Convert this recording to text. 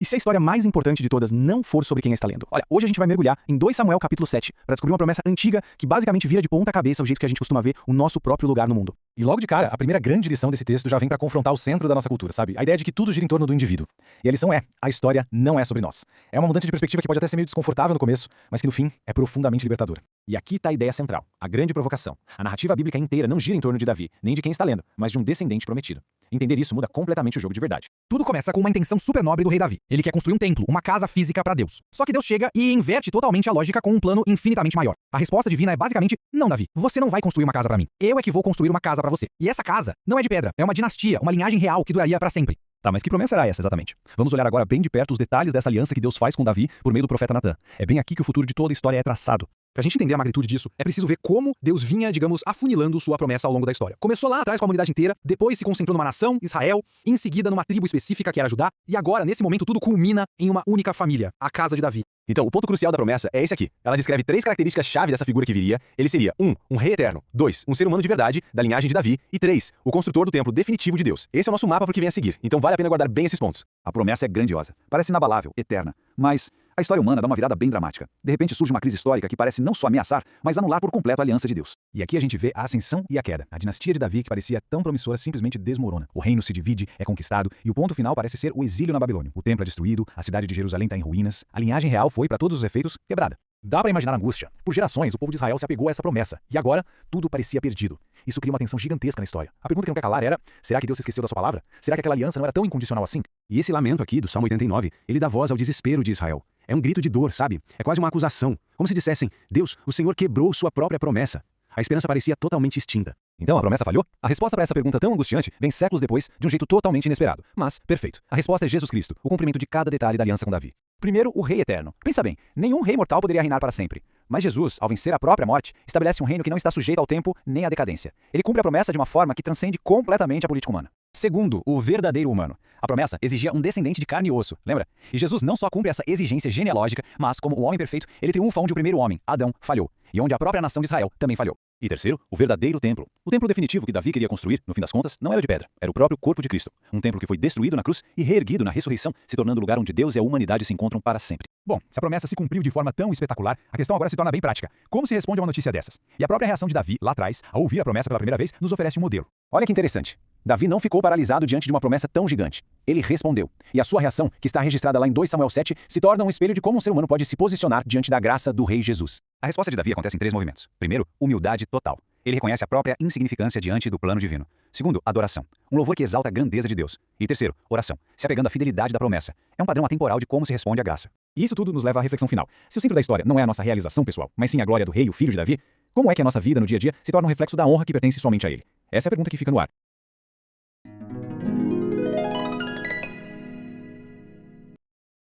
E se a história mais importante de todas não for sobre quem a está lendo? Olha, hoje a gente vai mergulhar em 2 Samuel capítulo 7 para descobrir uma promessa antiga que basicamente vira de ponta cabeça o jeito que a gente costuma ver o nosso próprio lugar no mundo. E logo de cara, a primeira grande lição desse texto já vem para confrontar o centro da nossa cultura, sabe? A ideia de que tudo gira em torno do indivíduo. E a lição é, a história não é sobre nós. É uma mudança de perspectiva que pode até ser meio desconfortável no começo, mas que no fim é profundamente libertadora. E aqui está a ideia central, a grande provocação. A narrativa bíblica inteira não gira em torno de Davi, nem de quem está lendo, mas de um descendente prometido. Entender isso muda completamente o jogo de verdade. Tudo começa com uma intenção super nobre do rei Davi. Ele quer construir um templo, uma casa física para Deus. Só que Deus chega e inverte totalmente a lógica com um plano infinitamente maior. A resposta divina é basicamente, não, Davi, você não vai construir uma casa para mim. Eu é que vou construir uma casa para você. E essa casa não é de pedra, é uma dinastia, uma linhagem real que duraria para sempre. Tá, mas que promessa era essa exatamente? Vamos olhar agora bem de perto os detalhes dessa aliança que Deus faz com Davi por meio do profeta Natã. É bem aqui que o futuro de toda a história é traçado. Pra gente entender a magnitude disso, é preciso ver como Deus vinha, digamos, afunilando sua promessa ao longo da história. Começou lá atrás com a comunidade inteira, depois se concentrou numa nação, Israel, em seguida numa tribo específica que era Judá, e agora, nesse momento, tudo culmina em uma única família, a casa de Davi. Então, o ponto crucial da promessa é esse aqui. Ela descreve 3 características-chave dessa figura que viria. Ele seria 1. Um rei eterno. 2. Um ser humano de verdade, da linhagem de Davi. E 3. O construtor do templo definitivo de Deus. Esse é o nosso mapa para o que vem a seguir. Então vale a pena guardar bem esses pontos. A promessa é grandiosa, parece inabalável, eterna, mas a história humana dá uma virada bem dramática. De repente surge uma crise histórica que parece não só ameaçar, mas anular por completo a aliança de Deus. E aqui a gente vê a ascensão e a queda. A dinastia de Davi, que parecia tão promissora, simplesmente desmorona. O reino se divide, é conquistado, e o ponto final parece ser o exílio na Babilônia. O templo é destruído, a cidade de Jerusalém está em ruínas, a linhagem real foi, para todos os efeitos, quebrada. Dá para imaginar a angústia. Por gerações, o povo de Israel se apegou a essa promessa, e agora tudo parecia perdido. Isso cria uma tensão gigantesca na história. A pergunta que não quer calar era, será que Deus se esqueceu da sua palavra? Será que aquela aliança não era tão incondicional assim? E esse lamento aqui, do Salmo 89, ele dá voz ao desespero de Israel. É um grito de dor, sabe? É quase uma acusação. Como se dissessem, Deus, o Senhor quebrou sua própria promessa. A esperança parecia totalmente extinta. Então a promessa falhou? A resposta para essa pergunta tão angustiante vem séculos depois, de um jeito totalmente inesperado. Mas, perfeito. A resposta é Jesus Cristo, o cumprimento de cada detalhe da aliança com Davi. Primeiro, o rei eterno. Pensa bem, nenhum rei mortal poderia reinar para sempre. Mas Jesus, ao vencer a própria morte, estabelece um reino que não está sujeito ao tempo nem à decadência. Ele cumpre a promessa de uma forma que transcende completamente a política humana. Segundo, o verdadeiro humano. A promessa exigia um descendente de carne e osso, lembra? E Jesus não só cumpre essa exigência genealógica, mas como o homem perfeito, ele triunfa onde o primeiro homem, Adão, falhou, e onde a própria nação de Israel também falhou. E terceiro, o verdadeiro templo. O templo definitivo que Davi queria construir, no fim das contas, não era de pedra, era o próprio corpo de Cristo. Um templo que foi destruído na cruz e reerguido na ressurreição, se tornando o lugar onde Deus e a humanidade se encontram para sempre. Bom, se a promessa se cumpriu de forma tão espetacular, a questão agora se torna bem prática. Como se responde a uma notícia dessas? E a própria reação de Davi, lá atrás, ao ouvir a promessa pela primeira vez, nos oferece um modelo. Olha que interessante. Davi não ficou paralisado diante de uma promessa tão gigante. Ele respondeu. E a sua reação, que está registrada lá em 2 Samuel 7, se torna um espelho de como um ser humano pode se posicionar diante da graça do rei Jesus. A resposta de Davi acontece em 3 movimentos. Primeiro, humildade total. Ele reconhece a própria insignificância diante do plano divino. Segundo, adoração. Um louvor que exalta a grandeza de Deus. E terceiro, oração. Se apegando à fidelidade da promessa. É um padrão atemporal de como se responde à graça. E isso tudo nos leva à reflexão final. Se o centro da história não é a nossa realização pessoal, mas sim a glória do rei, o filho de Davi, como é que a nossa vida no dia a dia se torna um reflexo da honra que pertence somente a ele? Essa é a pergunta que fica no ar.